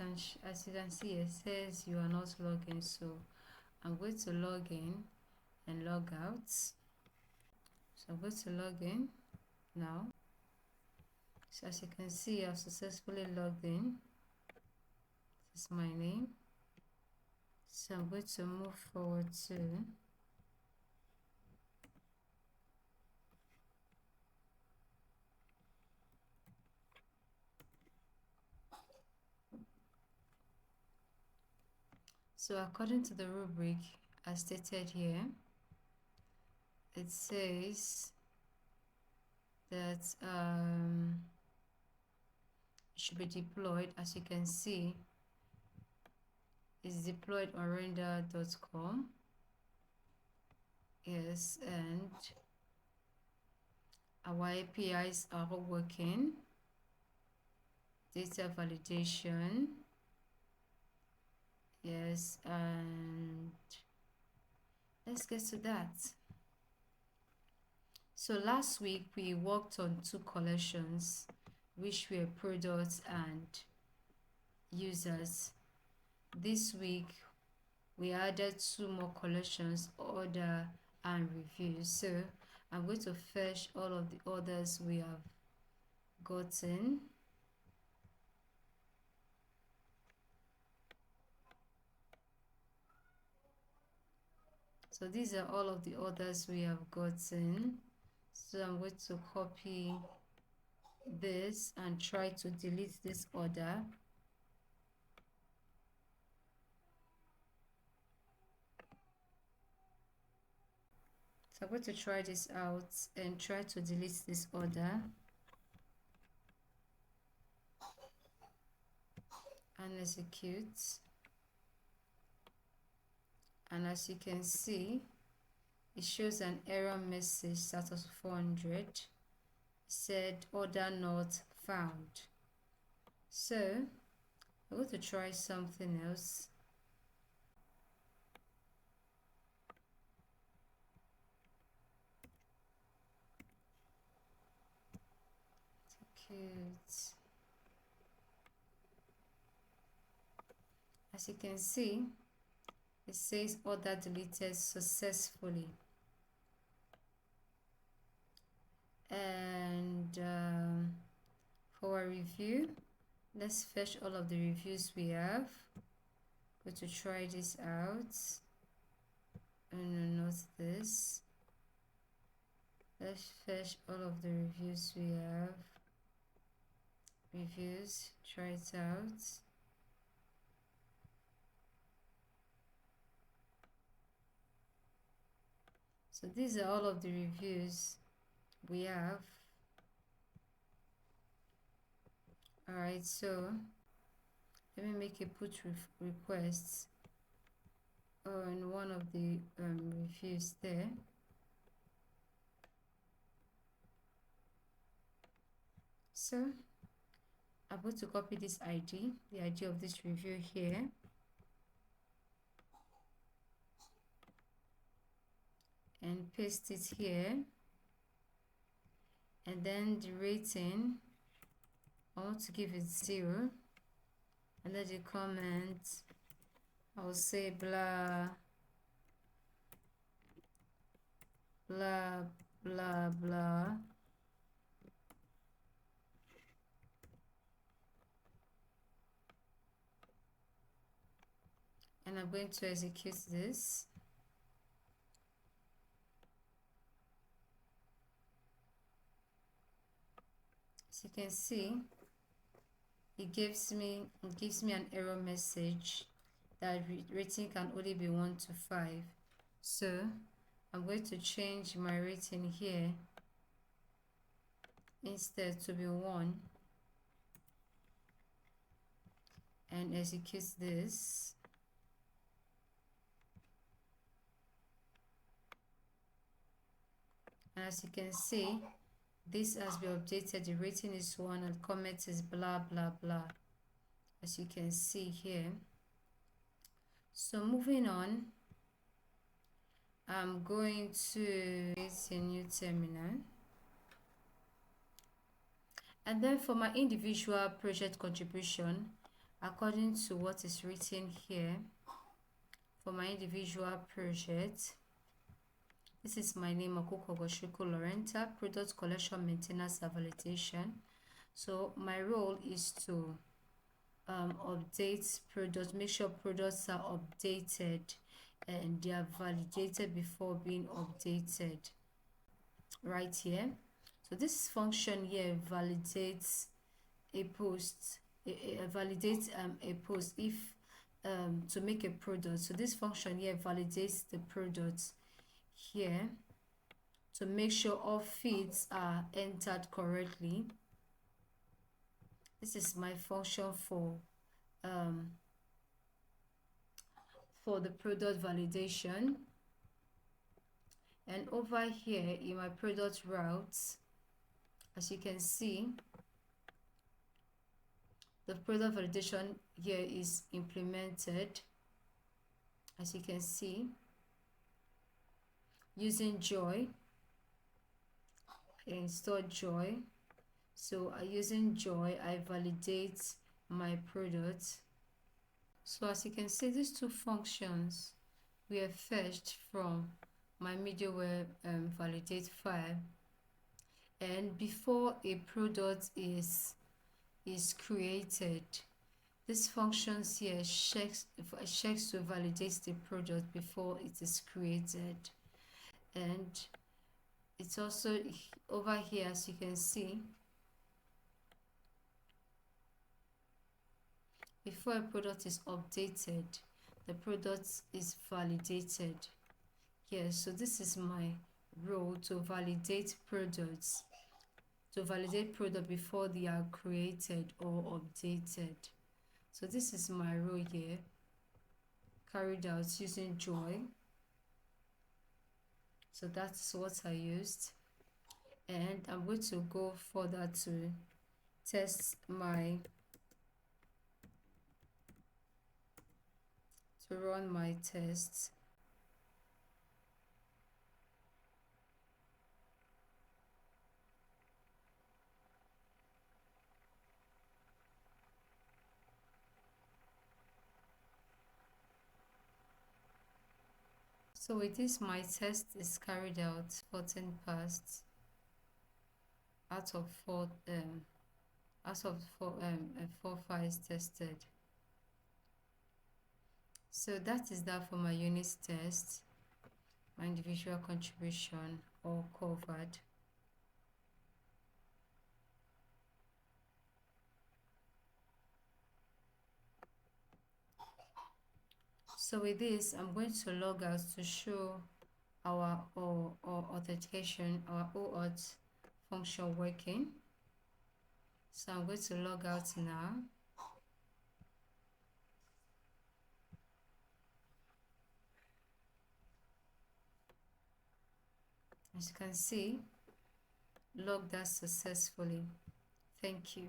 as you can see, it says you are not logged in, so I'm going to log in and log out. So I'm going to log in now. So as you can see, I've successfully logged in. This is my name. So I'm going to move forward to so according to the rubric as stated here, it says that it should be deployed. As you can see, it's deployed on render.com. Yes, and our APIs are all working. Data validation. Yes, and let's get to that. So last week we worked on 2 collections, which were products and users. This week we added 2 more collections, order and reviews. So I'm going to fetch all of the orders we have gotten. So these are all of the orders we have gotten. So I'm going to copy this and try to delete this order. So I'm going to try this out and try to delete this order. And execute. And as you can see, it shows an error message, status 400. It said order not found. So I'm going to try something else. Execute. As you can see, it says order deleted successfully. And for a review, let's fetch all of the reviews we have. Go to try this out. Oh no, not this. Let's fetch all of the reviews we have. Reviews, try it out. So these are all of the reviews we have. Alright, so let me make a put request on one of the reviews there. So I'm going to copy this ID, the ID of this review here. And paste it here. And then the rating, I want to give it 0. And then the comment, I'll say blah, blah, blah, blah. And I'm going to execute this. As you can see, it gives me an error message that rating can only be 1 to 5. So I'm going to change my rating here instead to be 1 and execute this. And as you can see, this has been updated. The rating is 1 and comment is blah blah blah, as you can see here. So moving on, I'm going to create a new terminal. And then for my individual project contribution, according to what is written here for my individual project. This is my name, Okuko Goshiko Lorenta, product collection, maintenance, and validation. So my role is to update products, make sure products are updated and they are validated before being updated right here. So this function here validates a post, validates a post if to make a product. So this function here validates the product here to make sure all fields are entered correctly. This is my function for the product validation. And over here in my product routes, as you can see, the product validation here is implemented, as you can see, using Joy. I install Joy. So using Joy, I validate my product. So as you can see, these two functions were fetched from my middleware validate file, and before a product is created, this functions here checks to validate the product before it is created. And it's also over here, as you can see, before a product is updated, the product is validated. Yes, so this is my role, to validate products, before they are created or updated. So this is my role here, carried out using Joy. So that's what I used, and I'm going to go further to test to run my tests. So with this, my test is carried out, 14 passed out of 4 4 files tested. So that is that for my unit test, my individual contribution all covered. So with this, I'm going to log out to show our authentication, our OAuth function working. So I'm going to log out now. As you can see, logged out successfully. Thank you.